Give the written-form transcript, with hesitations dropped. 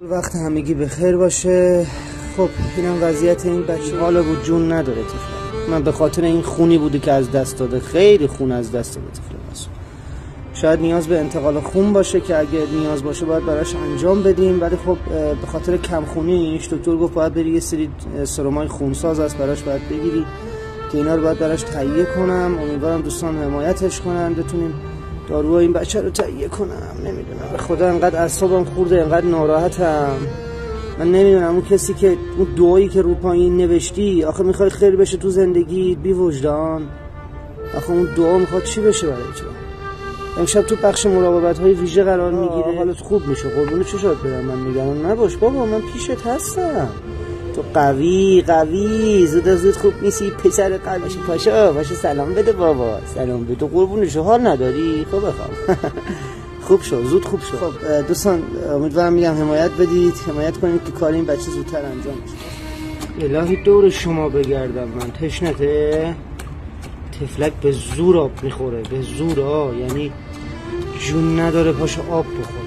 وقت همگی بخیر باشه. خب اینم وضعیت این بچه. حالا بود جون نداره طفل. من به خاطر این خونی بوده که از دست داده، خیلی خون از دست داده طفل. شاید نیاز به انتقال خون باشه که اگه نیاز باشه باید براش انجام بدیم، ولی خب به خاطر کم خونیش دکتر گفت باید بری یه سری سرمای خونساز است براش باید بگیری که اینا رو باید براش تهیه کنم. امیدوارم دوستان حمایتش کنن، بتونیم داروهای این بچه رو تهیه کنم. نمیدونم به خدا انقدر اعصابم خورده، انقدر ناراحتم. من نمیدونم اون کسی که اون دعایی که رو پایین نوشتی، آخه میخوای خیر بشه تو زندگی بی وجدان؟ آخه اون دعا میخواد چی بشه برای تو؟ امشب تو بخش مراقبت‌های ویژه قرار میگیره، حالت خوب میشه. قربون چشات برم، من نگران نباش بابا، من پیشت هستم. تو قوی زود خوب نیستی پسر قلبش. پاشا سلام بده بابا، سلام بده. قربونش حال نداری؟ خب بخوام خوب شو، زود خوب شو. خب دوستان امیدوارم میگم حمایت بدید، حمایت کنید که کار این بچه زودتر انجام بشه. الهی دور شما بگردم من. تشنته؟ تفلک به زور آب میخوره، به زور. یعنی جون نداره پاشو آب بخور.